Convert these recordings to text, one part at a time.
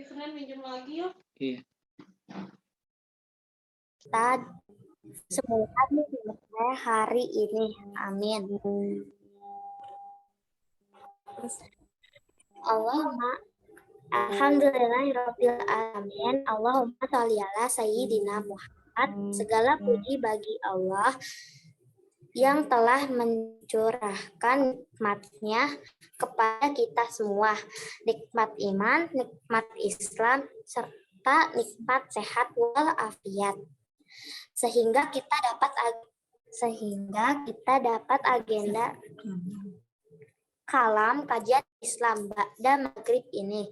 Senin minjem lagi yuk. Iya. Semoga selesai hari ini. Amin. Allahumma alhamdulillahirabbil alamin. Allahumma shalli ala sayyidina Muhammad. Segala puji bagi Allah yang telah mencurahkan nikmat-Nya kepada kita semua. Nikmat iman, nikmat Islam, serta nikmat sehat walafiat. Sehingga kita dapat agenda kalam kajian Islam ba'da maghrib ini.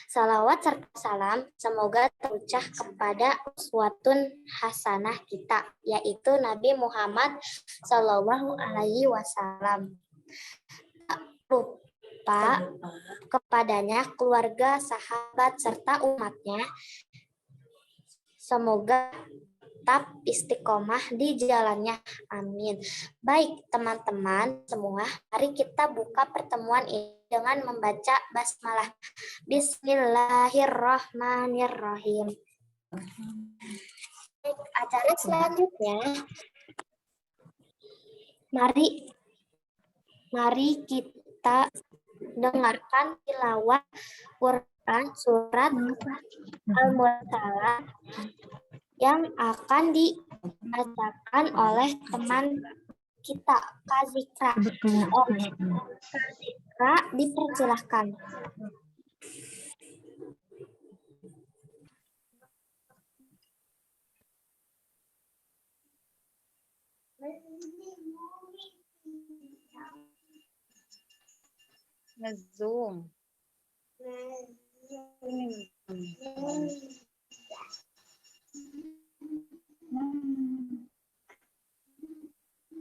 Salawat serta salam semoga terucap kepada uswatun hasanah kita, yaitu Nabi Muhammad Sallallahu Alaihi Wasallam. Tak lupa kepadanya, keluarga, sahabat, serta umatnya. Semoga tetap istiqomah di jalannya. Amin. Baik teman-teman semua, mari kita buka pertemuan ini dengan membaca basmalah. Bismillahirrahmanirrahim. Baik, acara selanjutnya. Mari kita dengarkan tilawah Quran surat Al-Mursalat yang akan dibacakan oleh teman kita, Kak Zikra. Kak Zikra, dipersilahkan. Nge-zoom.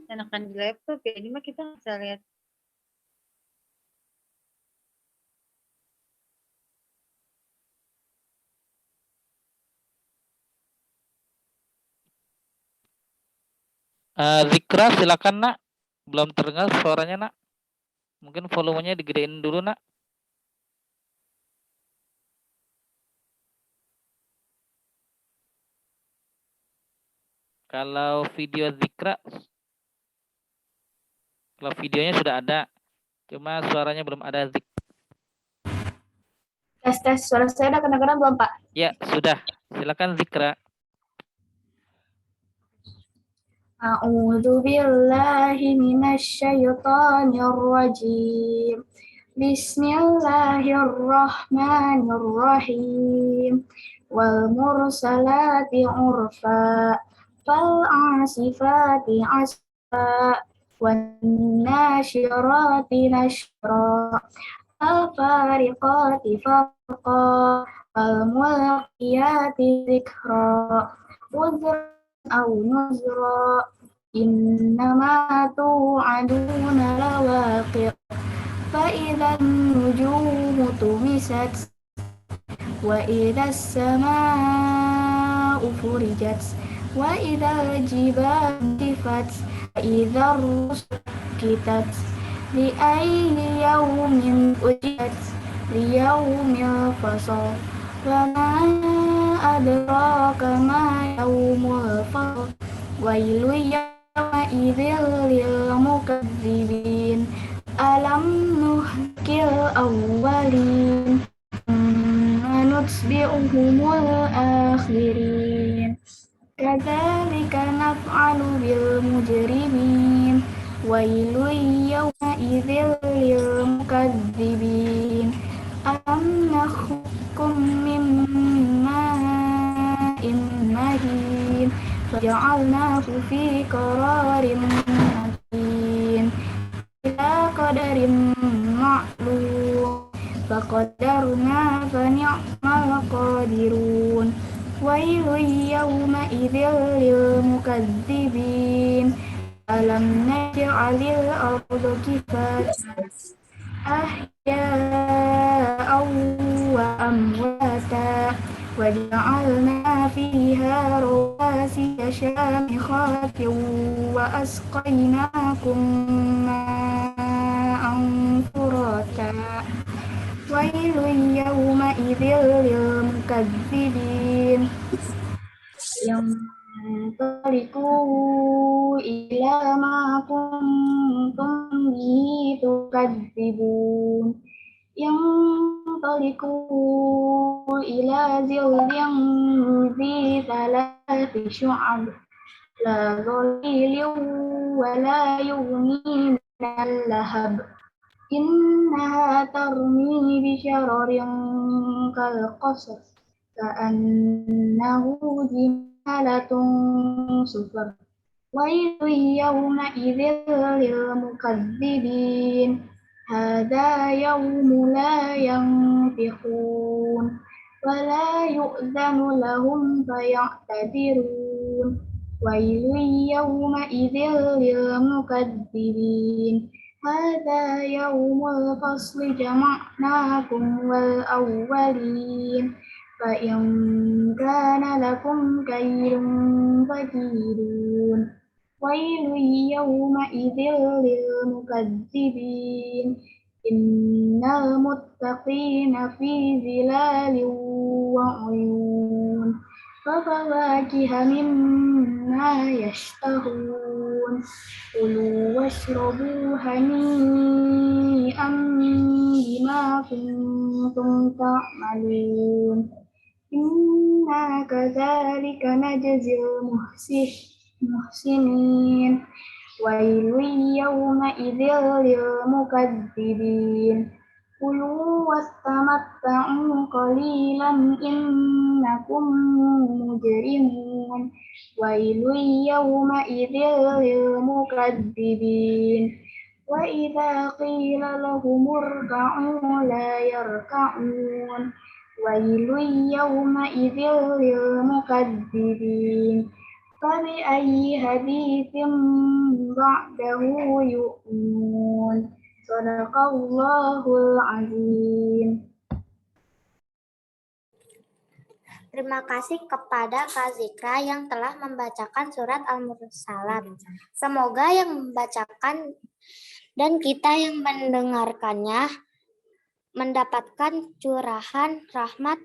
Enakan di laptop ya, ini mah kita bisa lihat. Zikra silakan nak, belum terdengar suaranya nak, mungkin volumenya digedein dulu nak. Kalau video Zikra, kalau videonya sudah ada, cuma suaranya belum ada. Tes, suara saya udah kedengaran belum, Pak? Ya, sudah. Silakan Zikra. A'udzu billahi minasyaitonir rajim. Bismillahirrahmanirrahim. Wal mursalati urfa. Fal asifati asfa. Wan nasyirati nashra. Fal fariqati farqa. Fal mulqiyati dzikra. Uzra أو نذرا إنما توعدون لواقع فإذا النجوم طمست وإذا السماء فرجت وإذا الجبال نسفت وإذا الرسل أقتت لأي يوم أجلت ليوم الفصل وما أدراك ما يوم الفصل ويل يومئذ للمكذبين ألم نهلك الأولين ثم نتبعهم الآخرين كذلك نفعل بالمجرمين ويل يومئذ للمكذبين ألم نخلقكم من ماء مهين فجعلناه في قرار مكين إلى قدر معلوم فقدرنا فنعم القادرون ويل يومئذ للمكذبين ألم نجعل الأرض كفاتا أحياء وأمواتا وجعلنا فيها رواسي شامخات وأسقيناكم ماء فراتا المكذبون انطلقوا إلى ظل ذي ثلاث شعب لا ظليل ولا يغني من اللهب إنها ترمي بشرر كالقصر كأنه جمالة صفر ويل يومئذ للمكذبين هذا يوم لا ينطقون ولا يؤذن لهم فيعتذرون ويل يومئذ للمكذبين هذا يوم الفصل جمعناكم والأولين فإن كان لكم كيد فكيدون ويل يومئذ للمكذبين إن المتقين في ظلال وعيون وفواكه مما يشتهون كلوا واشربوا هنيئا بما كنتم تعملون إنا كذلك نجزي المحسنين ويل يومئذ للمكذبين كلوا وتمتعوا قليلا إنكم مجرمون ويل يومئذ للمكذبين وإذا قيل لهم اركعوا لا يركعون ويل يومئذ للمكذبين فبأي حديث بعده يؤمنون Sadaqallahul azim. Terima kasih kepada Kak Zikra yang telah membacakan surat Al-Mursalat. Semoga yang membacakan dan kita yang mendengarkannya mendapatkan curahan rahmat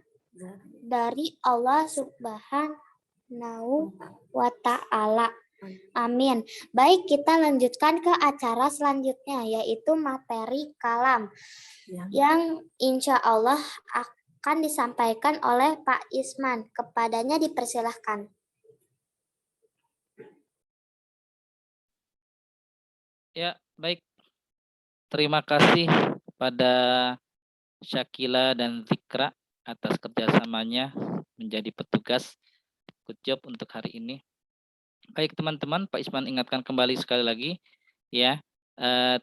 dari Allah Subhanahu wa Ta'ala. Amin. Baik, kita lanjutkan ke acara selanjutnya, yaitu materi kalam yang insya Allah akan disampaikan oleh Pak Isman. Kepadanya dipersilahkan. Ya, baik. Terima kasih pada Syakila dan Zikra atas kerjasamanya menjadi petugas. Good job untuk hari ini. Baik teman-teman, Pak Isman ingatkan kembali sekali lagi ya,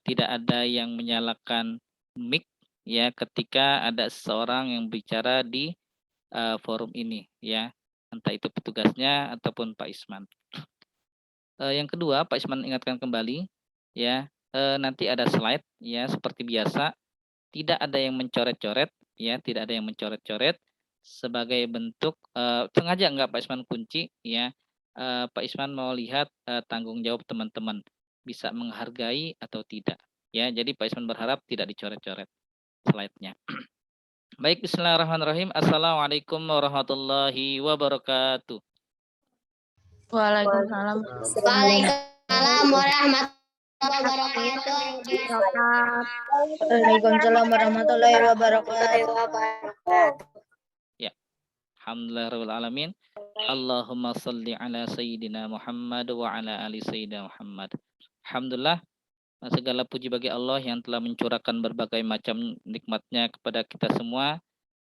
tidak ada yang menyalakan mic ya ketika ada seseorang yang bicara di forum ini ya, entah itu petugasnya ataupun Pak Isman. Yang kedua, Pak Isman ingatkan kembali ya, nanti ada slide ya seperti biasa, tidak ada yang mencoret-coret ya, tidak ada yang mencoret-coret sebagai bentuk sengaja enggak Pak Isman kunci ya. Pak Isman mau lihat tanggung jawab teman-teman bisa menghargai atau tidak ya. Jadi Pak Isman berharap tidak dicoret-coret slide-nya. Baik, bismillahirrahmanirrahim. Assalamualaikum warahmatullahi wabarakatuh. Waalaikumsalam. Waalaikumsalam warahmatullahi wabarakatuh. Waalaikumsalam warahmatullahi wabarakatuh. Alhamdulillahirabbil alamin. Allahumma shalli ala sayyidina Muhammad wa ala ali sayyidina Muhammad. Alhamdulillah, segala puji bagi Allah yang telah mencurahkan berbagai macam nikmatnya kepada kita semua,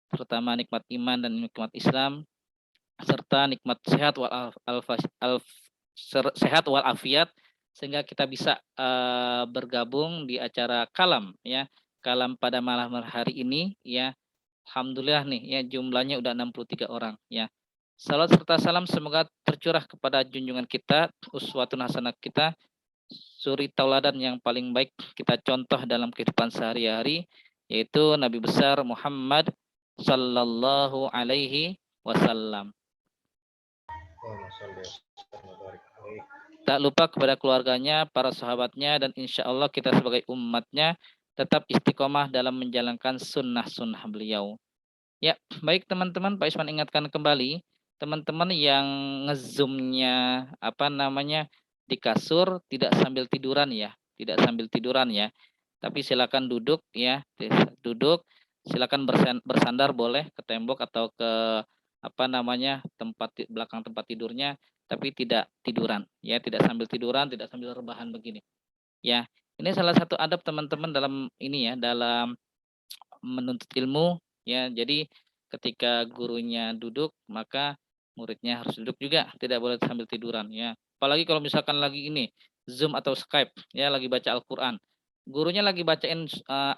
terutama nikmat iman dan nikmat Islam, serta nikmat sehat wal afiat, sehingga kita bisa bergabung di acara kalam ya, kalam pada malam hari ini ya. Alhamdulillah nih ya, jumlahnya udah 63 orang ya. Salam serta salam semoga tercurah kepada junjungan kita, uswatun hasanah kita, suri tauladan yang paling baik kita contoh dalam kehidupan sehari-hari, yaitu Nabi besar Muhammad sallallahu alaihi wasallam. Tak lupa kepada keluarganya, para sahabatnya, dan insya Allah kita sebagai umatnya tetap istiqomah dalam menjalankan sunnah-sunnah beliau. Ya, baik teman-teman, Pak Isman ingatkan kembali, teman-teman yang nge-zoom-nya di kasur tidak sambil tiduran ya, tapi silakan duduk ya, duduk. Silakan bersandar boleh ke tembok atau ke apa namanya belakang tempat tidurnya, tapi tidak tiduran ya, tidak sambil tiduran, tidak sambil rebahan begini. Ya, ini salah satu adab teman-teman dalam ini ya, dalam menuntut ilmu ya. Jadi ketika gurunya duduk, maka muridnya harus duduk juga, tidak boleh sambil tiduran ya. Apalagi kalau misalkan lagi ini Zoom atau Skype ya, lagi baca Al-Qur'an. Gurunya lagi bacain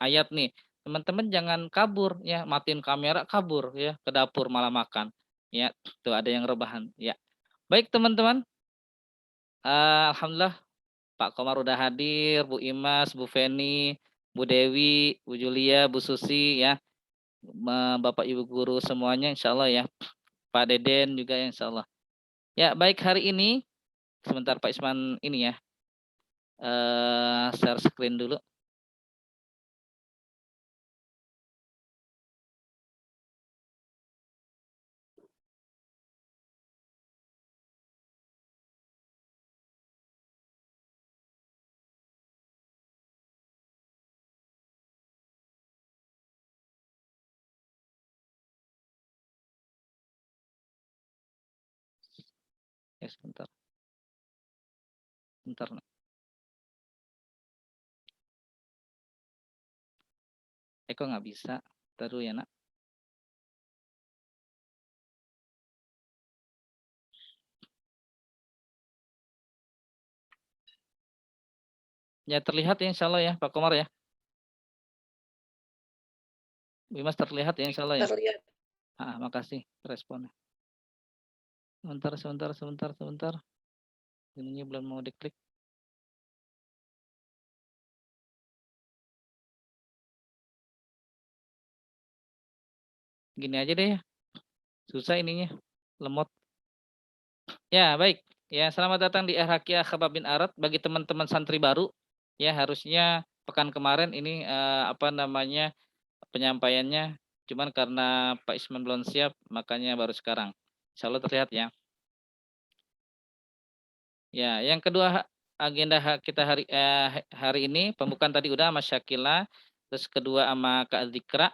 ayat nih. Teman-teman jangan kabur ya, matiin kamera kabur ya, ke dapur malah makan. Ya, tuh ada yang rebahan ya. Baik teman-teman, alhamdulillah Pak Komar udah hadir, Bu Imas, Bu Feni, Bu Dewi, Bu Julia, Bu Susi ya, Bapak Ibu guru semuanya insya Allah ya, Pak Deden juga ya insya Allah. Ya baik, hari ini sebentar Pak Isman ini ya, share screen dulu. Ya sebentar, sebentar. Kok nggak bisa? Taruh ya nak. Ya terlihat ya insya Allah ya Pak Komar ya. Bu Imas terlihat ya insya Allah ya. Terlihat. Makasih responnya. Sebentar. Ini belum mau diklik. Gini aja deh ya. Susah ininya, lemot. Ya, baik. Ya, selamat datang di Al-Haqiqah Khabbab bin Arad bagi teman-teman santri baru. Ya, harusnya pekan kemarin ini apa namanya penyampaiannya, cuman karena Pak Isman belum siap, makanya baru sekarang. Insya Allah terlihat ya. Ya, yang kedua agenda kita hari ini pembukaan tadi udah sama Syakila, terus kedua sama Kak Zikra.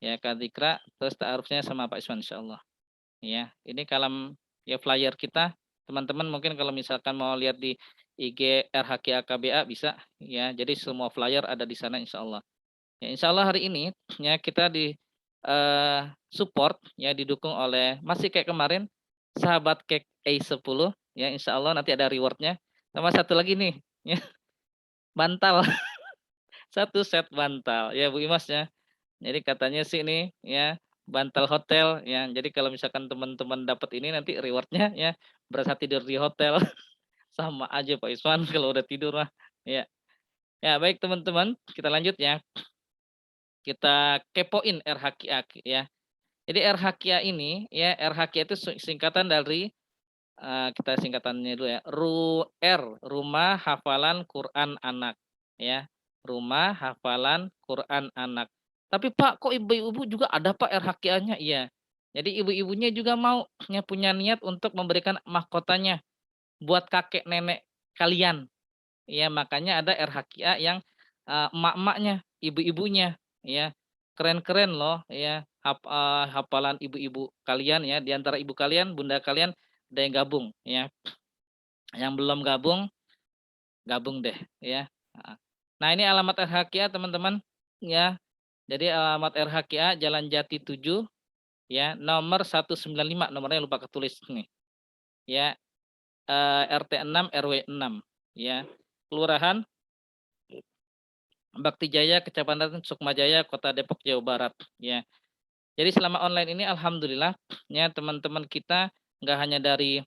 Ya, Kak Zikra, terus ta'arufnya sama Pak Isman insyaallah. Ya, ini kalam ya flyer kita. Teman-teman mungkin kalau misalkan mau lihat di IG RHKAKBA bisa ya. Jadi semua flyer ada di sana insya Allah. Ya, insya Allah hari ini ya kita di support ya, didukung oleh masih kayak kemarin sahabat cake A10 ya, insya Allah nanti ada rewardnya. Sama satu lagi nih ya, bantal. Satu set bantal ya Bu Imas ya. Jadi katanya sih ini ya bantal hotel ya. Jadi kalau misalkan teman-teman dapat ini nanti rewardnya ya berasa tidur di hotel. Sama aja Pak Iswan kalau udah tidur mah. Ya. Ya baik teman-teman, kita lanjut ya. Kita kepoin RHQA ya. Jadi RHQA ini ya, RHQA itu singkatan dari kita singkatannya dulu ya. Rumah Hafalan Quran Anak ya. Rumah Hafalan Quran Anak. Tapi Pak, kok ibu-ibu juga ada Pak RHQA-nya? Iya. Jadi ibu-ibunya juga mau punya niat untuk memberikan mahkotanya buat kakek nenek kalian. Ya, makanya ada RHQA yang emak-emaknya, ibu-ibunya ya. Keren-keren loh ya. Hafalan ibu-ibu kalian ya, di antara ibu kalian, bunda kalian ada yang gabung ya. Yang belum gabung deh ya. Nah, ini alamat RHQA teman-teman ya. Jadi alamat RHQA Jalan Jati 7 ya, nomor 195, nomornya lupa ketulis nih. Ya, RT 6 RW 6 ya. Kelurahan Bakti Jaya, Kecamatan Sukmajaya, Kota Depok, Jawa Barat ya. Jadi selama online ini alhamdulillah ya, teman-teman kita nggak hanya dari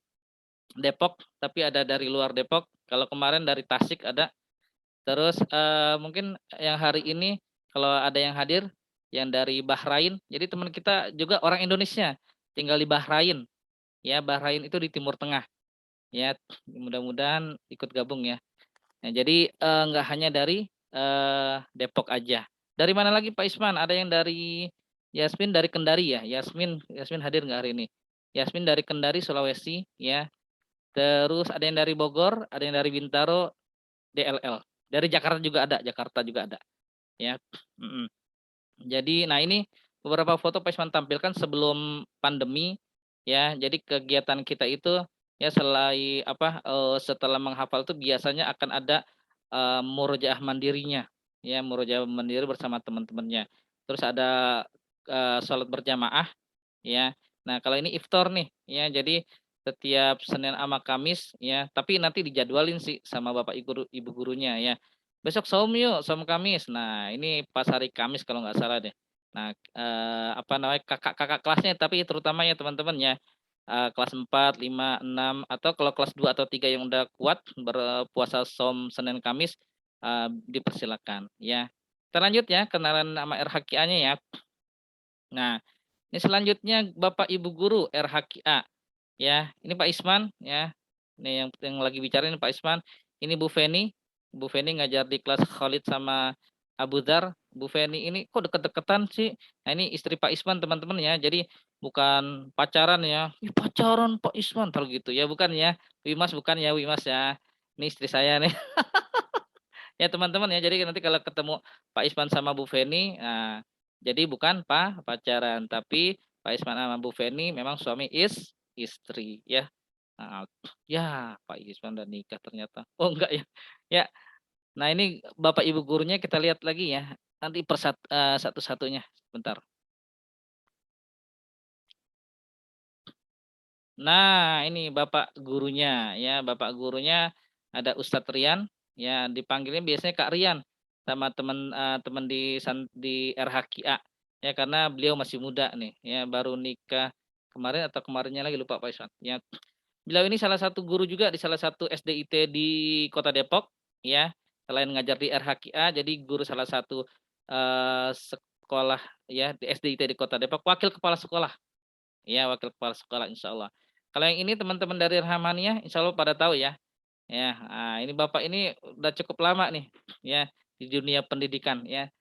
Depok tapi ada dari luar Depok. Kalau kemarin dari Tasik ada. Terus mungkin yang hari ini kalau ada yang hadir yang dari Bahrain. Jadi teman kita juga orang Indonesia tinggal di Bahrain. Ya, Bahrain itu di Timur Tengah. Ya, mudah-mudahan ikut gabung ya. Nah, jadi nggak hanya dari Depok aja. Dari mana lagi Pak Isman? Ada yang dari Yasmin dari Kendari ya. Yasmin hadir nggak hari ini? Yasmin dari Kendari, Sulawesi ya. Terus ada yang dari Bogor, ada yang dari Bintaro, DLL. Dari Jakarta juga ada ya. Mm-mm. Jadi nah ini beberapa foto Pak Isman tampilkan sebelum pandemi ya. Jadi kegiatan kita itu ya setelah menghafal itu biasanya akan ada murojaah mandirinya ya, murojaah mandiri bersama teman-temannya. Terus ada sholat berjamaah ya. Nah, kalau ini iftar nih ya. Jadi setiap Senin sama Kamis ya, tapi nanti dijadwalin sih sama Bapak Ibu gurunya ya. Besok saum yuk, saum Kamis. Nah, ini pas hari Kamis kalau nggak salah deh. Nah, apa namanya kakak-kakak kelasnya tapi terutama ya teman-teman ya. Kelas 4, 5, 6 atau kalau kelas 2 atau 3 yang udah kuat berpuasa saum Senin Kamis dipersilakan ya. Kita lanjut ya kenalan nama RHQA-nya ya. Nah, ini selanjutnya Bapak Ibu guru RHQA ya. Ini Pak Isman ya. Ini yang lagi bicara ini Pak Isman. Ini Bu Feni. Bu Feni ngajar di kelas Khalid sama Abu Dhar. Bu Feni ini kok deket-deketan sih. Nah, ini istri Pak Isman teman-teman ya. Jadi bukan pacaran ya. Ih, pacaran Pak Isman kalau gitu ya, bukan ya. Wimas bukan ya, Wimas ya. Ini istri saya nih. Ya teman-teman ya, jadi nanti kalau ketemu Pak Isman sama Bu Feni, nah, jadi bukan pacaran, tapi Pak Isman sama Bu Feni memang suami istri ya. Nah, ya Pak Isman udah nikah ternyata. Oh enggak ya. Ya, nah ini Bapak Ibu gurunya kita lihat lagi ya. Nanti satu-satunya. Bentar. Nah, ini Bapak gurunya ya, Bapak gurunya ada Ustadz Rian ya, dipanggilnya biasanya Kak Rian sama teman di RHQA ya, karena beliau masih muda nih ya, baru nikah kemarin atau kemarinnya lagi lupa Pak Iswan ya. Beliau ini salah satu guru juga di salah satu SDIT di Kota Depok ya. Selain ngajar di RHQA, jadi guru salah satu sekolah ya di SDIT di Kota Depok, wakil kepala sekolah. Ya, wakil kepala sekolah insya Allah. Kalau yang ini teman-teman dari Rahmaniyah insya Allah pada tahu ya. Ya, ini Bapak ini udah cukup lama nih ya di dunia pendidikan ya.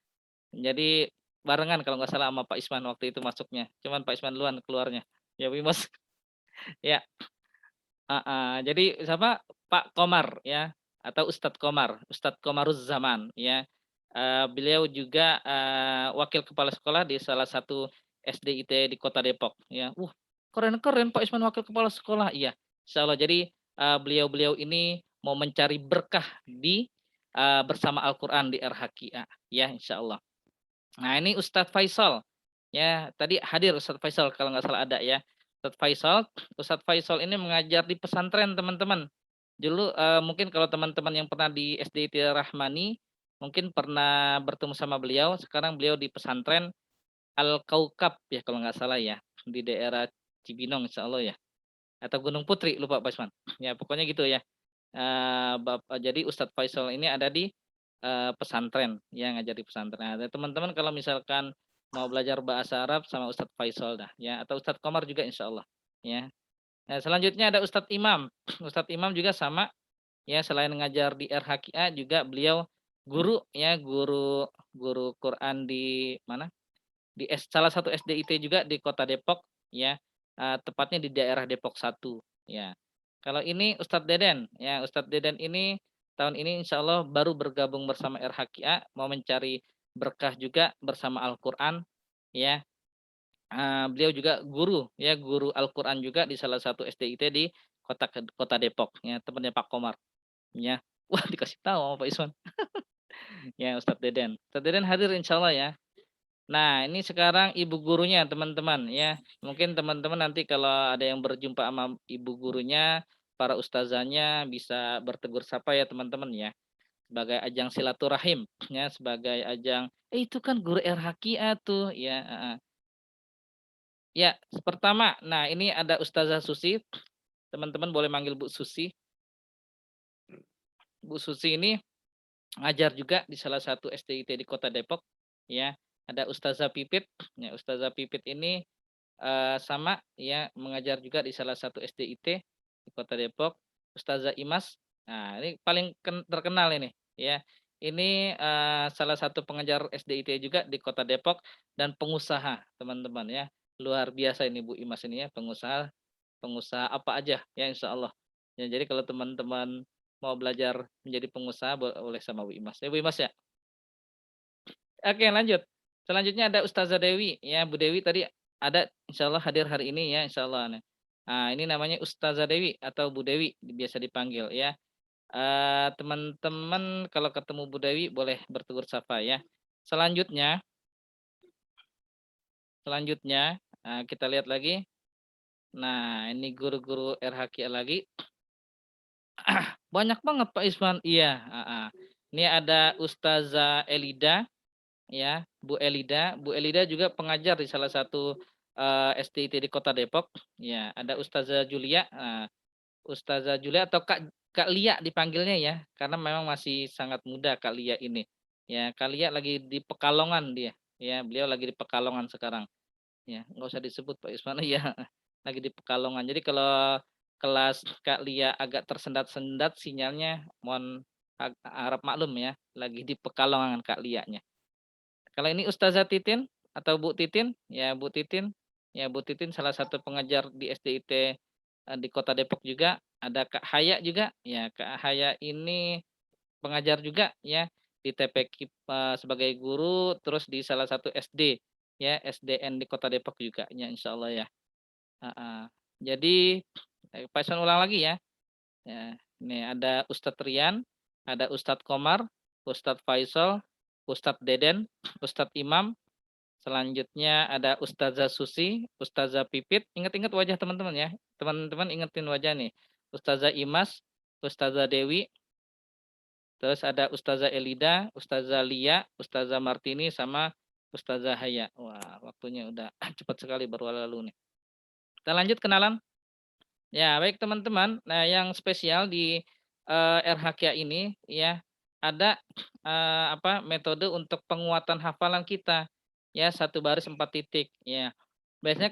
Jadi barengan kalau nggak salah sama Pak Isman waktu itu masuknya. Cuman Pak Isman duluan keluarnya. Ya, Wimas. Ya, jadi siapa? Pak Komar ya atau Ustadz Komar, Ustadz Komaruz Zaman ya. Beliau juga wakil kepala sekolah di salah satu SDIT di Kota Depok ya. Keren-keren Pak Isman wakil kepala sekolah. Iya, insya Allah. Jadi beliau-beliau ini mau mencari berkah di bersama Al-Quran di RHQA ya insya Allah. Nah ini Ustadz Faisal ya, tadi hadir Ustadz Faisal kalau nggak salah ada ya. Ustadz Faisal ini mengajar di pesantren teman-teman. Dulu mungkin kalau teman-teman yang pernah di SDIT Rahmani mungkin pernah bertemu sama beliau. Sekarang beliau di pesantren Al Kaukab ya kalau nggak salah ya, di daerah Cibinong insya Allah ya, atau Gunung Putri lupa Pak Isman. Ya pokoknya gitu ya. Jadi Ustadz Faisal ini ada di pesantren ya, ngajar di pesantren. Nah, teman-teman kalau misalkan mau belajar bahasa Arab sama Ustadz Faisal dah ya, atau Ustadz Komar juga insya Allah ya. Nah, selanjutnya ada Ustadz Imam. Ustadz Imam juga sama ya, selain ngajar di RHQA juga beliau guru ya, guru guru Quran di mana? Salah satu SDIT juga di Kota Depok ya. Tepatnya di daerah Depok 1 ya. Kalau ini Ustadz Deden ya, Ustadz Deden ini tahun ini insya Allah baru bergabung bersama RHQA, mau mencari berkah juga bersama Al-Quran ya. Beliau juga guru ya, guru Al-Quran juga di salah satu SDIT di Kota Depok ya, temannya Pak Komar ya. Wah, dikasih tahu sama Pak Iswan. Ya, Ustadz Deden. Ustadz Deden hadir insya Allah ya. Nah, ini sekarang ibu gurunya teman-teman ya. Mungkin teman-teman nanti kalau ada yang berjumpa sama ibu gurunya, para ustazanya bisa bertegur sapa ya teman-teman ya. Sebagai ajang silaturahim ya, sebagai ajang itu kan guru RHQA tuh ya. Ya, pertama, nah ini ada Ustazah Susi. Teman-teman boleh manggil Bu Susi. Bu Susi ini ngajar juga di salah satu SDIT di Kota Depok ya. Ada Ustazah Pipit. Ya, Ustazah Pipit ini sama ya, mengajar juga di salah satu SDIT di Kota Depok. Ustazah Imas. Nah, ini paling terkenal ini ya. Ini salah satu pengajar SDIT juga di Kota Depok dan pengusaha, teman-teman ya. Luar biasa ini Bu Imas ini ya, pengusaha apa aja ya insya Allah. Ya, jadi kalau teman-teman mau belajar menjadi pengusaha boleh sama Bu Imas. Ya Bu Imas ya. Oke, lanjut. Selanjutnya ada Ustazah Dewi ya, Bu Dewi tadi ada insyaallah hadir hari ini ya insyaallah. Nah, ini namanya Ustazah Dewi atau Bu Dewi biasa dipanggil ya. Teman-teman kalau ketemu Bu Dewi boleh bertegur sapa ya. Selanjutnya, kita lihat lagi. Nah, ini guru-guru RHQ lagi. Banyak banget Pak Isman. Iya, Ini ada Ustazah Elida ya, Bu Elida. Bu Elida juga pengajar di salah satu SDIT di Kota Depok. Ya, ada Ustazah Julia. Ustazah Julia atau Kak Lia dipanggilnya ya, karena memang masih sangat muda Kak Lia ini. Ya, Kak Lia lagi di Pekalongan dia. Ya, beliau lagi di Pekalongan sekarang. Ya, nggak usah disebut Pak Isman ya, lagi di Pekalongan. Jadi kalau kelas Kak Lia agak tersendat-sendat sinyalnya, mohon harap maklum ya, lagi di Pekalongan Kak Lianya. Kalau ini Ustazah Titin atau Bu Titin, ya Bu Titin. Ya Bu Titin salah satu pengajar di SDIT di Kota Depok juga. Ada Kak Haya juga. Ya Kak Haya ini pengajar juga ya di TPQ sebagai guru, terus di salah satu SD ya SDN di Kota Depok juga ya insya Allah ya. Jadi Pak Iswan ulang lagi ya. Ya, ini ada Ustadz Rian, ada Ustadz Komar, Ustadz Faisal, Ustadz Deden, Ustadz Imam. Selanjutnya ada Ustazah Susi, Ustazah Pipit. Ingat-ingat wajah teman-teman ya. Teman-teman ingetin wajah nih. Ustazah Imas, Ustazah Dewi. Terus ada Ustazah Elida, Ustazah Lia, Ustazah Martini, sama Ustazah Haya. Wah, waktunya udah cepat sekali baru lalu nih. Kita lanjut kenalan. Ya, baik teman-teman. Nah, yang spesial di RHK ini ya ada metode untuk penguatan hafalan kita. Ya, satu baris 4 titik ya. Biasanya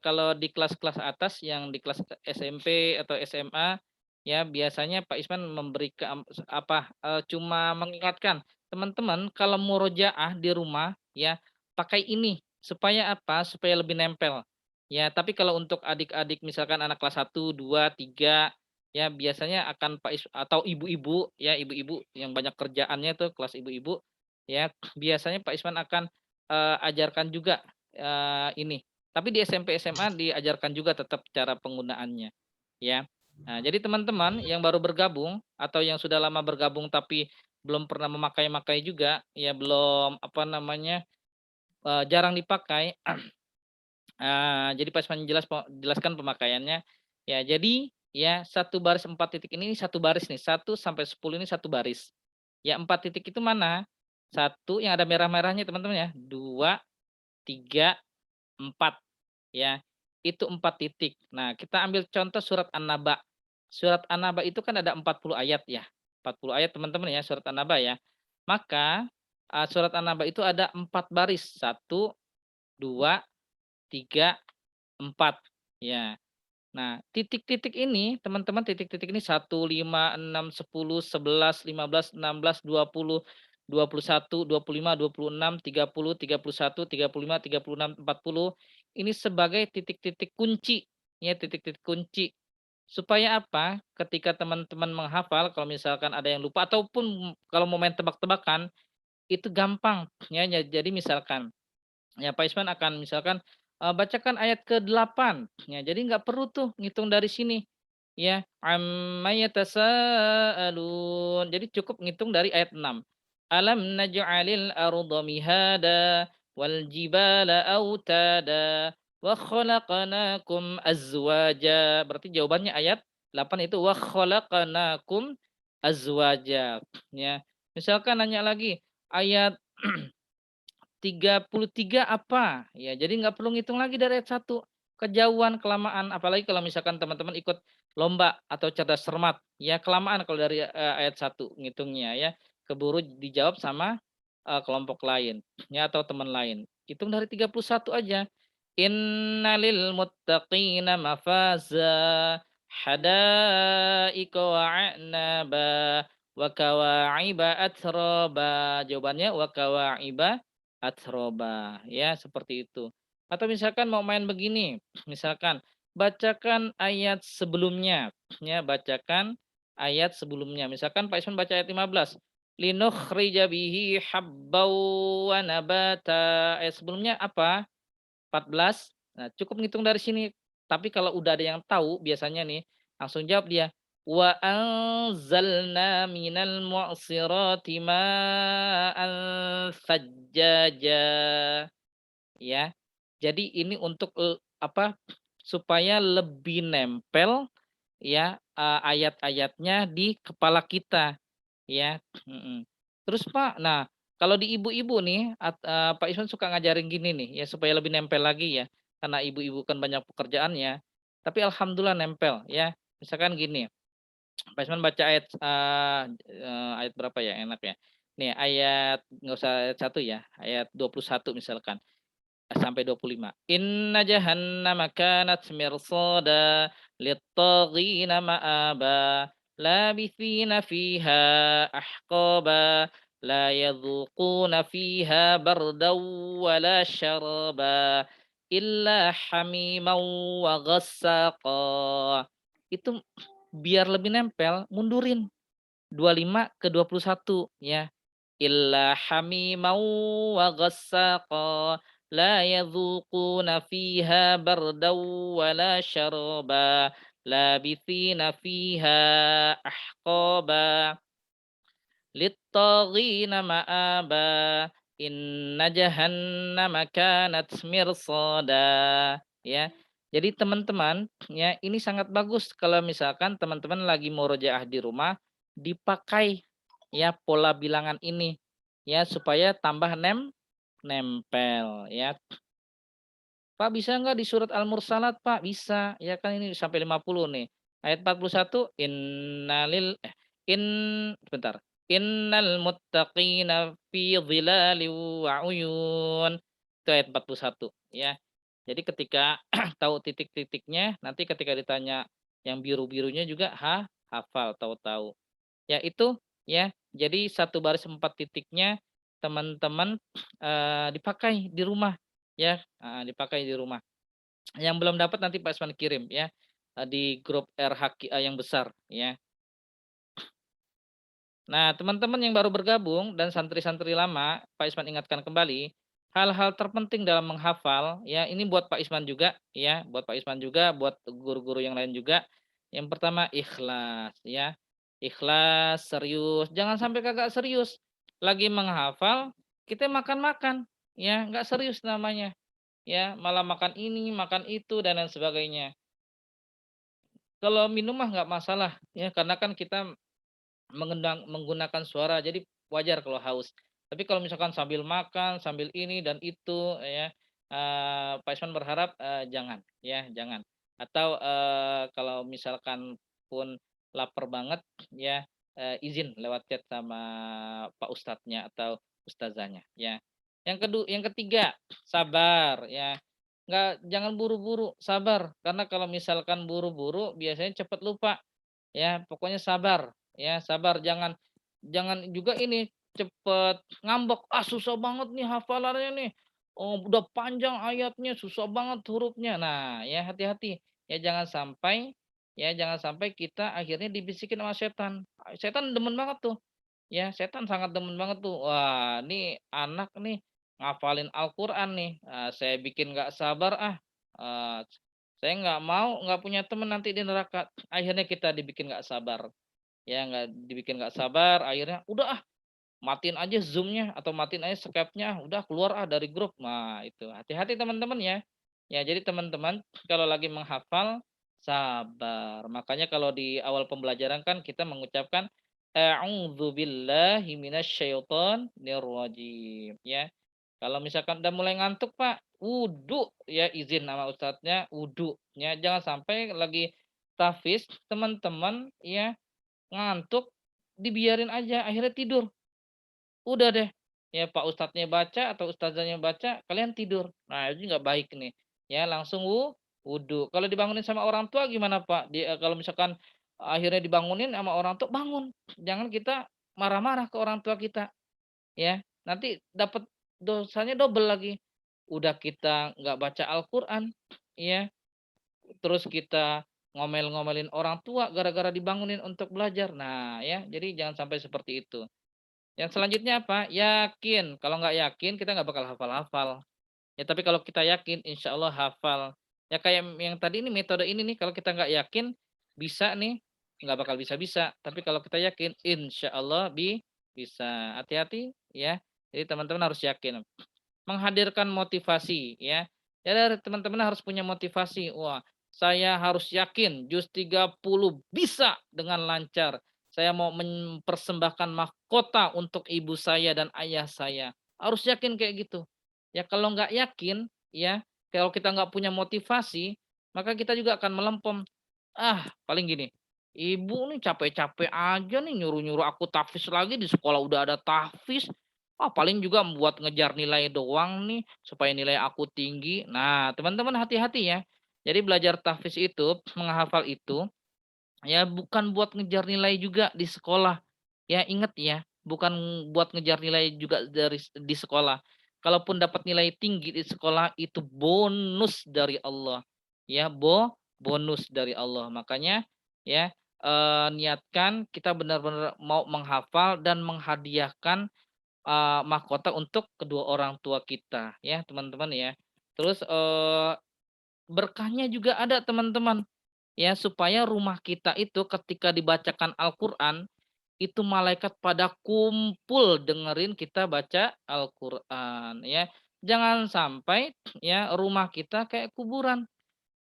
kalau di kelas-kelas atas yang di kelas SMP atau SMA ya biasanya Pak Isman memberikan cuma mengingatkan teman-teman kalau murojaah di rumah ya pakai ini supaya apa? Supaya lebih nempel. Ya, tapi kalau untuk adik-adik misalkan anak kelas 1, 2, 3 ya biasanya akan atau ibu-ibu ya, ibu-ibu yang banyak kerjaannya tuh kelas ibu-ibu ya, biasanya Pak Isman akan ajarkan juga ini. Tapi di SMP SMA diajarkan juga tetap cara penggunaannya ya. Nah, jadi teman-teman yang baru bergabung atau yang sudah lama bergabung tapi belum pernah memakai-makai juga ya belum jarang dipakai. Jadi pas jelaskan pemakaiannya. Ya, jadi ya satu baris 4 titik ini satu baris nih, 1 sampai 10 ini satu baris. Ya 4 titik itu mana? 1 yang ada merah-merahnya teman-teman ya. 2, 3, 4 ya. Itu 4 titik. Nah, kita ambil contoh surat An-Naba. Surat An-Naba itu kan ada 40 ayat ya. 40 ayat teman-teman ya surat An-Naba ya. Maka surat An-Naba itu ada 4 baris. 1, 2, 3, 4 ya. Nah, titik-titik ini teman-teman titik-titik ini 1, 5, 6, 10, 11, 15, 16, 20, 21, 25, 26, 30, 31, 35, 36, 40 ini sebagai titik-titik kunci ya, titik-titik kunci. Supaya apa? Ketika teman-teman menghafal kalau misalkan ada yang lupa ataupun kalau mau main tebak-tebakan itu gampang ya. Jadi misalkan ya Pak Isman akan misalkan, bacakan ayat ke-8 ya jadi nggak perlu tuh ngitung dari sini ya, amma yatasaalun jadi cukup ngitung dari ayat 6. Alam naj'alil arda mihada wal jibala autada wa khalaqnakum azwaja. Berarti jawabannya ayat 8 itu wa khalaqnakum azwaja ya. Misalkan nanya lagi ayat 33 apa? Ya, jadi nggak perlu ngitung lagi dari ayat 1. Kejauhan, kelamaan, apalagi kalau misalkan teman-teman ikut lomba atau cerdas cermat, ya kelamaan kalau dari ayat 1 ngitungnya ya. Keburu dijawab sama kelompok lain ya atau teman lain. Hitung dari 31 aja. Innalil muttaqina mafaza hadaika wa a'naba wa kawa'iba atraba. Jawabannya wa kawa'iba atroba ya seperti itu. Atau misalkan mau main begini, misalkan bacakan ayat sebelumnya ya, bacakan ayat sebelumnya. Misalkan Pak Isman baca ayat 15. Linukhrija bihi habbau wa nabata. Ayat sebelumnya apa? 14. Nah, cukup ngitung dari sini. Tapi kalau udah ada yang tahu biasanya nih, langsung jawab dia. Wa anzalna minal mu'sirati ma'an sajjaja. Ya. Jadi ini untuk apa? Supaya lebih nempel ya ayat-ayatnya di kepala kita ya. Terus Pak, nah kalau di ibu-ibu nih Pak Iswan suka ngajarin gini nih ya supaya lebih nempel lagi ya. Karena ibu-ibu kan banyak pekerjaannya. Tapi alhamdulillah nempel ya. Misalkan gini, Pak Iswan baca ayat ayat berapa ya enak ya. Nih ayat nggak usah ayat 1 ya, ayat 21 misalkan sampai 25. Inna jahannama kanat mirsada lit-taghina ma'aba labithina fiha ahqaba la yadhuquna fiha bardaw wala syaraba illa hamiman wa ghassaqa. Itu biar lebih nempel mundurin 25 ke 21 ya. Illa hamiman wa ghassaqa la yadhuquna fiha bardaw wala syaraba labithina fiha ahqaba littaghina ma'aba inna jahannama kanat mirsada ya. Jadi teman-teman ya ini sangat bagus kalau misalkan teman-teman lagi murojaah di rumah dipakai ya pola bilangan ini ya supaya tambah nempel ya. Pak bisa nggak di surat Al-Mursalat Pak? Bisa ya kan ini sampai 50 nih. Ayat 41 in bentar. Innal muttaqina fi dhilalin wa uyun. Itu ayat 41 ya. Jadi ketika tahu titik-titiknya nanti ketika ditanya yang biru-birunya juga hafal tahu-tahu. Ya itu ya. Jadi satu baris 4 titiknya teman-teman dipakai di rumah ya, dipakai di rumah. Yang belum dapat nanti Pak Isman kirim ya di grup RHQA yang besar ya. Nah, teman-teman yang baru bergabung dan santri-santri lama, Pak Isman ingatkan kembali, hal-hal terpenting dalam menghafal ya, ini buat Pak Isman juga ya, buat Pak Isman juga, buat guru-guru yang lain juga. Yang pertama ikhlas ya. Ikhlas, serius, jangan sampai kagak serius. Lagi menghafal, kita makan-makan ya, nggak serius namanya. Ya, malah makan ini, makan itu dan lain sebagainya. Kalau minum mah nggak masalah ya, karena kan kita menggunakan suara, jadi wajar kalau haus. Tapi kalau misalkan sambil makan, sambil ini dan itu ya, Pak Isman berharap, jangan ya, jangan. Atau, kalau misalkan pun lapar banget ya, izin lewat chat sama Pak Ustadznya atau ustazahnya ya. Yang ketiga, sabar ya. Jangan buru-buru, sabar. Karena kalau misalkan buru-buru biasanya cepat lupa. Ya, pokoknya sabar, ya sabar jangan jangan juga ini cepet ngambek, "Ah, susah banget nih hafalannya nih. Oh, udah panjang ayatnya, susah banget hurufnya." Nah, ya hati-hati. Ya jangan sampai kita akhirnya dibisikin sama setan. Setan demen banget tuh. Ya, setan sangat demen banget tuh. Wah, nih anak nih ngafalin Al-Qur'an nih, saya bikin nggak sabar ah, saya nggak mau, nggak punya teman nanti di neraka. Akhirnya kita dibikin nggak sabar. Ya, nggak dibikin nggak sabar, akhirnya udah ah, matiin aja Zoom-nya atau matiin aja Skype-nya, udah keluar ah dari grup. Nah, itu. Hati-hati teman-teman ya. Ya, jadi teman-teman kalau lagi menghafal sabar. Makanya kalau di awal pembelajaran kan kita mengucapkan a'udzubillahi minasyaitonir rajim ya. Kalau misalkan udah mulai ngantuk Pak, wudu ya izin sama ustadznya wudu ya. Jangan sampai lagi tahfiz teman-teman ya ngantuk dibiarin aja akhirnya tidur. Udah deh, ya Pak Ustadznya baca atau ustazahnya baca, kalian tidur. Nah, itu nggak baik nih. Ya, langsung wudu. Kalau dibangunin sama orang tua gimana Pak? Kalau misalkan akhirnya dibangunin sama orang tua, bangun. Jangan kita marah-marah ke orang tua kita, ya. Nanti dapat dosanya double lagi. Udah kita nggak baca Al-Qur'an, ya. Terus kita ngomel-ngomelin orang tua gara-gara dibangunin untuk belajar. Nah, ya, jadi jangan sampai seperti itu. Yang selanjutnya apa? Yakin. Kalau nggak yakin, kita nggak bakal hafal-hafal. Ya, tapi kalau kita yakin, insya Allah hafal. Ya kayak yang tadi ini metode ini nih, kalau kita nggak yakin, bisa nih, nggak bakal bisa-bisa. Tapi kalau kita yakin, insya Allah bisa. Hati-hati ya. Jadi teman-teman harus yakin. Menghadirkan motivasi ya. Ya dari teman-teman harus punya motivasi. Wah, saya harus yakin juz 30 bisa dengan lancar. Saya mau mempersembahkan mahkota untuk ibu saya dan ayah saya. Harus yakin kayak gitu. Ya kalau nggak yakin, ya kalau kita nggak punya motivasi, maka kita juga akan melempem. Ah, paling gini. Ibu nih capek-capek aja nih nyuruh-nyuruh aku tahfiz lagi di sekolah udah ada tahfiz. Ah, paling juga buat ngejar nilai doang nih supaya nilai aku tinggi. Nah, teman-teman hati-hati ya. Jadi belajar tahfiz itu, menghafal itu ya bukan buat ngejar nilai juga di sekolah. Ya ingat ya, bukan buat ngejar nilai juga di sekolah. Kalaupun dapat nilai tinggi di sekolah itu bonus dari Allah. Ya, bonus dari Allah. Makanya ya niatkan kita benar-benar mau menghafal dan menghadiahkan mahkota untuk kedua orang tua kita ya, teman-teman ya. Terus berkahnya juga ada teman-teman. Ya, supaya rumah kita itu ketika dibacakan Al-Qur'an, itu malaikat pada kumpul dengerin kita baca Al-Qur'an ya. Jangan sampai ya rumah kita kayak kuburan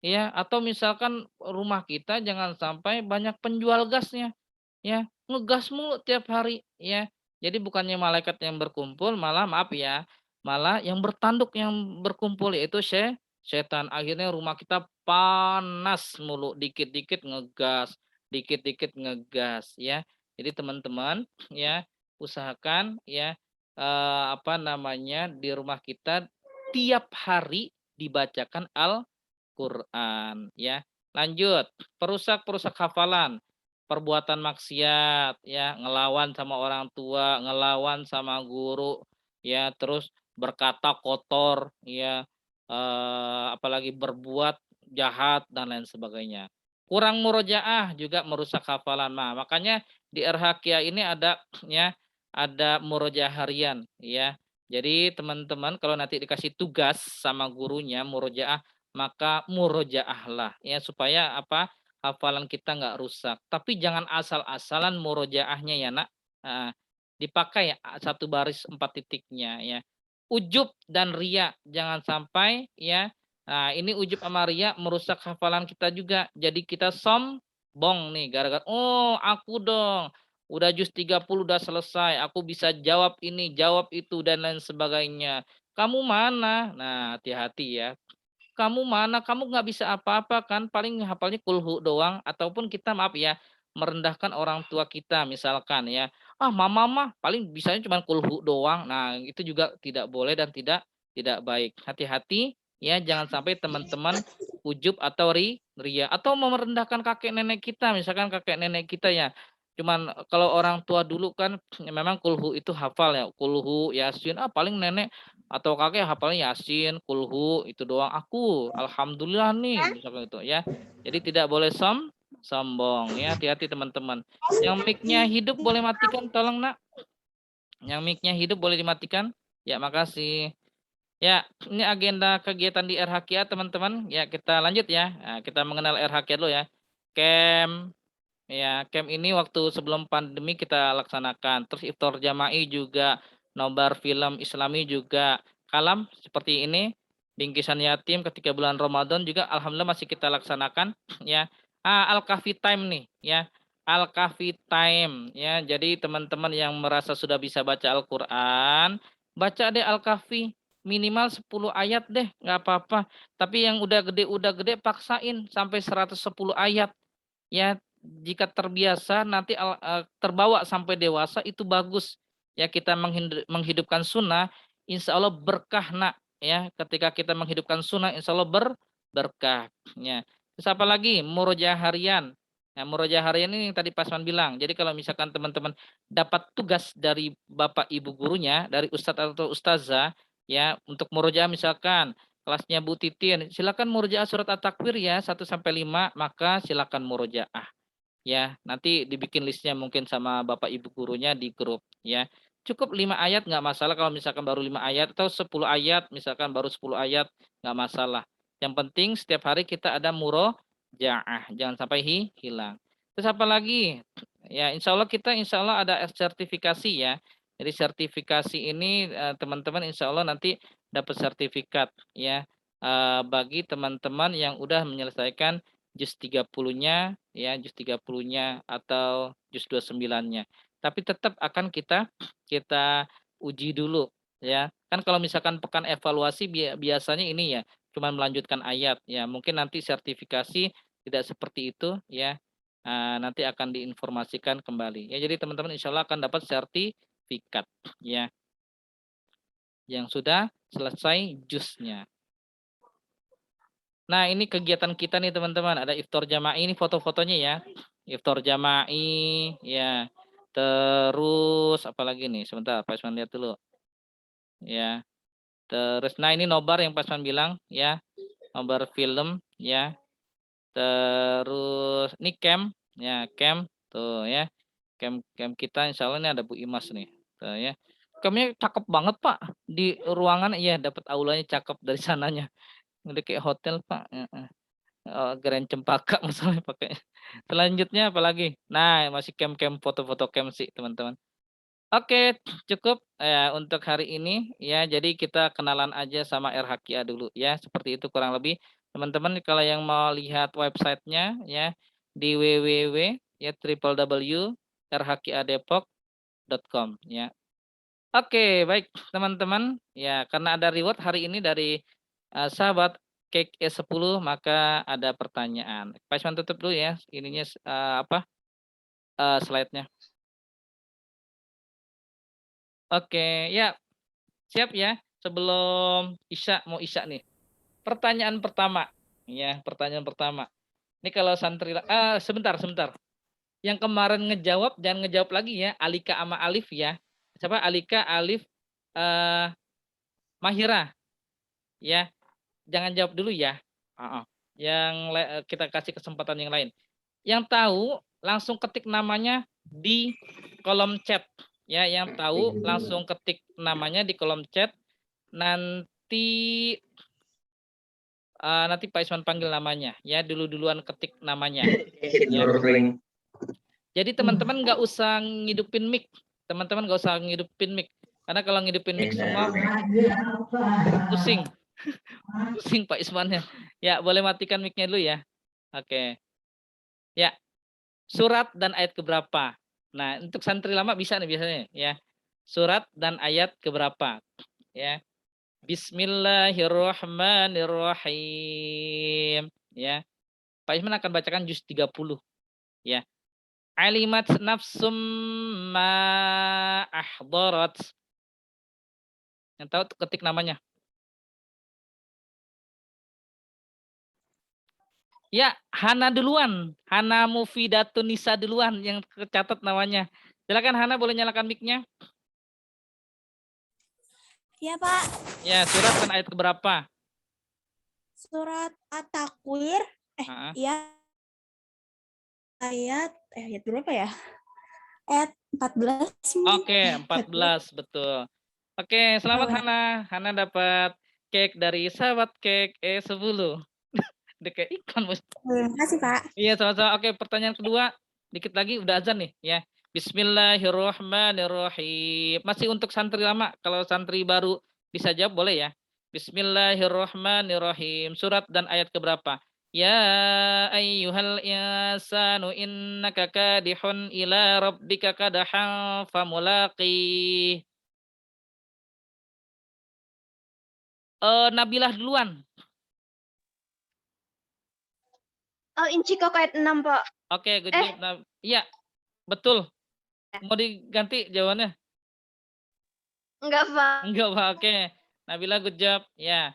ya, atau misalkan rumah kita jangan sampai banyak penjual gasnya. Ya, ngegas mulu tiap hari, ya. Jadi bukannya malaikat yang berkumpul, malah maaf ya, malah yang bertanduk yang berkumpul yaitu setan. Akhirnya rumah kita panas mulu, dikit-dikit ngegas, dikit-dikit ngegas, ya. Jadi teman-teman, ya, usahakan ya apa namanya di rumah kita tiap hari dibacakan Al-Qur'an, ya. Lanjut, perusak-perusak hafalan perbuatan maksiat, ya, ngelawan sama orang tua, ngelawan sama guru, ya, terus berkata kotor, ya, apalagi berbuat jahat dan lain sebagainya. Kurang murojaah juga merusak hafalan. Nah, makanya di RHQIA ini ada ya, ada murojaah harian, ya. Jadi teman-teman kalau nanti dikasih tugas sama gurunya murojaah, maka murojaahlah ya supaya apa? Hafalan kita nggak rusak. Tapi jangan asal-asalan murojaahnya ya nak. Heeh. Dipakai satu baris 4 titiknya ya. Ujub dan ria jangan sampai ya. Nah ini ujub sama ria merusak hafalan kita juga. Jadi kita sombong nih gara-gara oh aku dong. Udah juz 30 udah selesai. Aku bisa jawab ini, jawab itu dan lain sebagainya. Kamu mana? Nah hati-hati ya. Kamu mana? Kamu nggak bisa apa-apa kan, paling hafalnya kulhu doang ataupun kita maaf ya, merendahkan orang tua kita misalkan ya, "Ah, mama mah paling bisanya cuma kulhu doang." Nah, itu juga tidak boleh dan tidak baik. Hati-hati ya, jangan sampai teman-teman ujub atau ria atau merendahkan kakek nenek kita, misalkan kakek nenek kita ya, cuman kalau orang tua dulu kan memang kulhu itu hafal ya, kulhu, yasin, ah, paling nenek atau kakek hafalnya Yasin, Kulhu, itu doang. Aku, alhamdulillah nih, misalkan itu ya. Jadi tidak boleh sombong ya, hati-hati teman-teman. Yang mic-nya hidup boleh matikan tolong nak. Yang mic-nya hidup boleh dimatikan. Ya, makasih. Ya, ini agenda kegiatan di RHQIA teman-teman. Ya, kita lanjut ya. Nah, kita mengenal RHQIA dulu ya. Camp ya, camp ini waktu sebelum pandemi kita laksanakan. Terus iftar jama'i juga, nobar film Islami juga. Kalam seperti ini, bingkisan yatim ketika bulan Ramadan juga alhamdulillah masih kita laksanakan ya. Al-Kahfi time nih ya. Al-Kahfi time ya. Jadi teman-teman yang merasa sudah bisa baca Al-Qur'an, baca deh Al-Kahfi minimal 10 ayat deh, nggak apa-apa. Tapi yang udah gede paksain sampai 110 ayat. Ya, jika terbiasa nanti terbawa sampai dewasa itu bagus. Ya kita menghidupkan sunnah, insya Allah berkah nak. Ya, ketika kita menghidupkan sunnah, insya Allah berkah. Ya. Terus apa lagi? Murojaah harian. Nah, murojaah harian ini yang tadi Pasman bilang. Jadi kalau misalkan teman-teman dapat tugas dari bapak ibu gurunya, dari ustadz atau ustazah, ya untuk murojaah misalkan kelasnya Bu Titin, silakan murojaah surat At-Takwir ya 1 sampai 5, maka silakan murojaah. Ya, nanti dibikin listnya mungkin sama Bapak Ibu gurunya di grup ya. Cukup 5 ayat nggak masalah kalau misalkan baru 5 ayat atau 10 ayat, misalkan baru 10 ayat nggak masalah. Yang penting setiap hari kita ada murojaah, jangan sampai hilang. Terus apa lagi? Ya, insya Allah ada sertifikasi ya. Jadi sertifikasi ini teman-teman insya Allah nanti dapat sertifikat ya bagi teman-teman yang udah menyelesaikan juz 30-nya ya, juz 30-nya atau juz 29-nya. Tapi tetap akan kita uji dulu ya. Kan kalau misalkan pekan evaluasi biasanya ini ya, cuma melanjutkan ayat ya. Mungkin nanti sertifikasi tidak seperti itu ya. Nanti akan diinformasikan kembali. Ya, jadi teman-teman insya Allah akan dapat sertifikat ya. Yang sudah selesai juznya. Nah, ini kegiatan kita nih teman-teman. Ada iftar jama'i, ini foto-fotonya ya. Iftar jama'i ya. Terus apalagi nih? Sebentar, Pak Isman lihat dulu. Ya. Terus nah ini nobar yang Pak Isman bilang ya. Nobar film ya. Terus ini camp ya, camp tuh ya. Camp kita insya Allah ini ada Bu Imas nih. Tuh ya. Campnya cakep banget Pak. Di ruangan iya dapat aulanya cakep dari sananya. Udah kayak hotel Pak. Grand Cempaka masalahnya pakai. Selanjutnya apalagi? Nah, masih camp foto-foto camp sih, teman-teman. Oke, cukup ya untuk hari ini ya. Jadi kita kenalan aja sama RHQA dulu ya. Seperti itu kurang lebih. Teman-teman kalau yang mau lihat websitenya ya di www ya www.rhqadepok.com ya. Oke, baik teman-teman. Ya, karena ada reward hari ini dari sahabat Cake E10 maka ada pertanyaan. Pak Isman tutup dulu ya ininya slide-nya. Oke, ya. Siap ya. Sebelum mau Isya nih. Pertanyaan pertama. Ya, pertanyaan pertama. Ini kalau santri sebentar. Yang kemarin ngejawab jangan ngejawab lagi ya. Alika sama Alif ya. Siapa? Alika, Alif, Mahira. Ya. Jangan jawab dulu ya. Yang kita kasih kesempatan yang lain. Yang tahu langsung ketik namanya di kolom chat. Ya, yang tahu langsung ketik namanya di kolom chat. Nanti Pak Isman panggil namanya. Ya, duluan ketik namanya. Ya. Jadi teman-teman nggak usah ngidupin mic. Teman-teman nggak usah ngidupin mic. Karena kalau ngidupin mic semua pusing. Pusing Pak Ismannya. Ya, boleh matikan mic-nya dulu ya. Oke. Ya. Surat dan ayat keberapa? Nah, untuk santri lama bisa nih biasanya ya. Surat dan ayat keberapa? Ya. Bismillahirrahmanirrahim. Ya. Pak Isman akan bacakan juz 30. Ya. Alimat nafsum ma ahdarat. Yang tahu ketik namanya. Ya, Hana duluan. Hana Mufidatun Nisa duluan yang tercatat namanya. Silakan Hana, boleh nyalakan mic-nya? Ya, Pak. Ya, surat dan ayat keberapa? Surat At-Takwir. Ya. Ayat berapa ya? Ayat 14. Oke, 14 betul. Oke, selamat Hana. Hana dapat cake dari sahabat cake E10. Udah kayak iklan, Bos. Terima kasih, Pak. Iya, sama-sama. Oke, pertanyaan kedua. Dikit lagi udah azan nih, ya. Bismillahirrahmanirrahim. Masih untuk santri lama. Kalau santri baru bisa jawab boleh ya. Bismillahirrahmanirrahim. Surat dan ayat keberapa? Ya ayyuhal insanu innaka kadihun ila rabbika kadahan famulaqih. Nabilah duluan. Inciko ayat 6, Pak. Oke, good job. Iya, betul. Mau diganti jawabannya? Enggak, Pak. Enggak, Pak. Oke. Nabila, good job. Ya.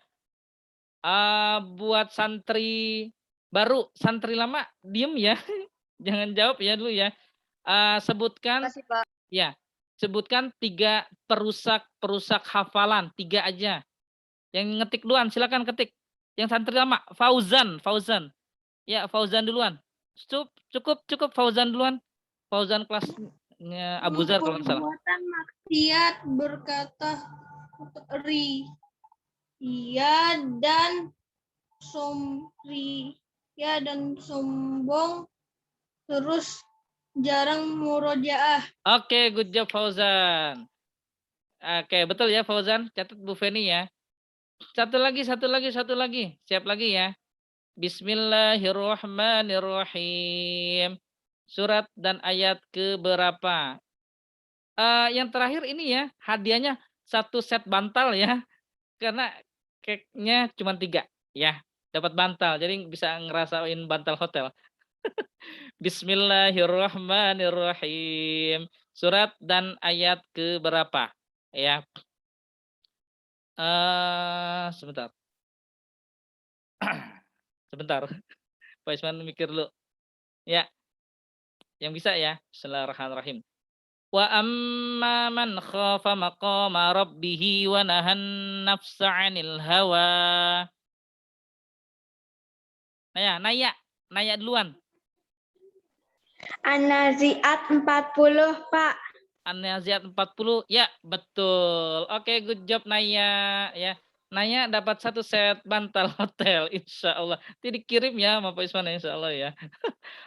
Buat santri baru, santri lama, diem ya. Jangan jawab ya dulu ya. Sebutkan. Terima kasih, Pak. Ya. Sebutkan 3 perusak hafalan. 3 aja. Yang ngetik duluan, silakan ketik. Yang santri lama, Fauzan. Ya, Fauzan duluan. Cukup Fauzan duluan. Fauzan kelasnya Abu Zar kalau nggak salah. Perbuatan maksiat berkata ria dan sombong terus jarang murojaah. Oke, good job Fauzan. Oke, betul ya Fauzan. Catat Bu Feni ya. Satu lagi. Siap lagi ya. Bismillahirrahmanirrahim. Surat dan ayat ke berapa? Yang terakhir ini ya, hadiahnya 1 set bantal ya. Karena cake-nya cuma 3 ya. Dapat bantal, jadi bisa ngerasain bantal hotel. Bismillahirrahmanirrahim. Surat dan ayat ke berapa? Ya. Sebentar. Sebentar. Pak Isman mikir dulu. Ya. Yang bisa ya. Bismillahirrahmanirrahim. Wa amma man khafa maqama rabbih wa nahan nafsa 'anil hawa. Naya duluan. An-Nazi'at 40, Pak. An-Nazi'at 40. Ya, betul. Oke, good job Naya ya. Naya dapat 1 set bantal hotel insya Allah. Nanti dikirim ya sama Pak Isman insya Allah ya.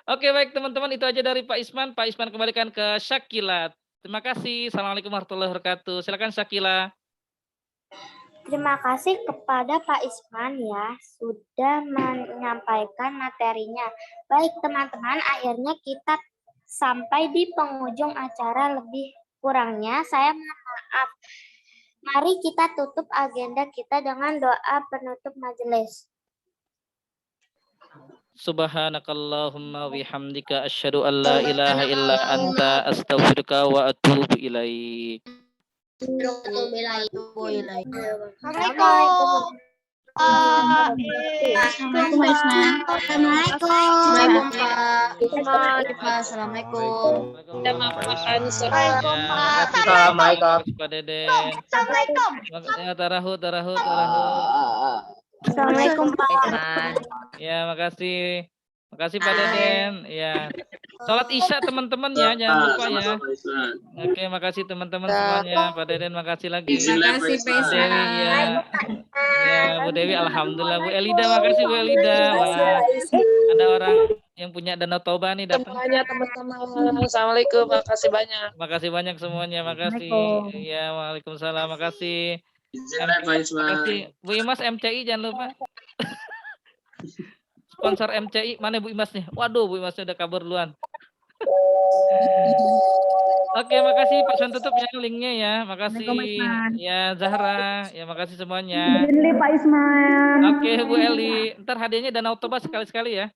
Oke, baik teman-teman, itu aja dari Pak Isman. Pak Isman kembalikan ke Syakila. Terima kasih. Assalamualaikum warahmatullahi wabarakatuh. Silakan Syakila. Terima kasih kepada Pak Isman ya sudah menyampaikan materinya. Baik teman-teman, akhirnya kita sampai di penghujung acara. Lebih kurangnya saya mohon maaf. Mari kita tutup agenda kita dengan doa penutup majelis. Subhanakallahumma wihamdika asyhadu an la ilaha illa anta astaghfiruka wa atubu ilaik. Assalamualaikum. Assalamualaikum Pak Isman. Assalamualaikum Pak. Assalamualaikum. Assalamualaikum Pak Deden. Assalamualaikum. Ya, tarahud. Assalamualaikum, Pak. Ya, makasih. Makasih Pak Deden. Ya. Salat Isya teman-teman ya, jangan lupa ya. Oke, makasih teman-teman semuanya. Pak Deden makasih lagi. Terima kasih Pak Bu Dewi Isman. ya. Ya, Bu Dewi alhamdulillah. Bu Elida makasih Bu Elida. Wah, ada orang yang punya Danau Toba nih datang. Semuanya teman-teman. Assalamualaikum. Makasih banyak. Makasih banyak semuanya. Makasih. Ya, waalaikumsalam. Makasih. Makasih. Bu Imas MCI jangan lupa. Sponsor MCI mana Bu Imas nih? Waduh, Bu Imasnya udah kabur duluan. Oke, makasih Pak Isman tutup ya linknya ya. Makasih ya Zahra. Ya makasih semuanya. Pak Isman. Oke Bu Eli, ntar hadiahnya Danau Toba sekali-sekali ya.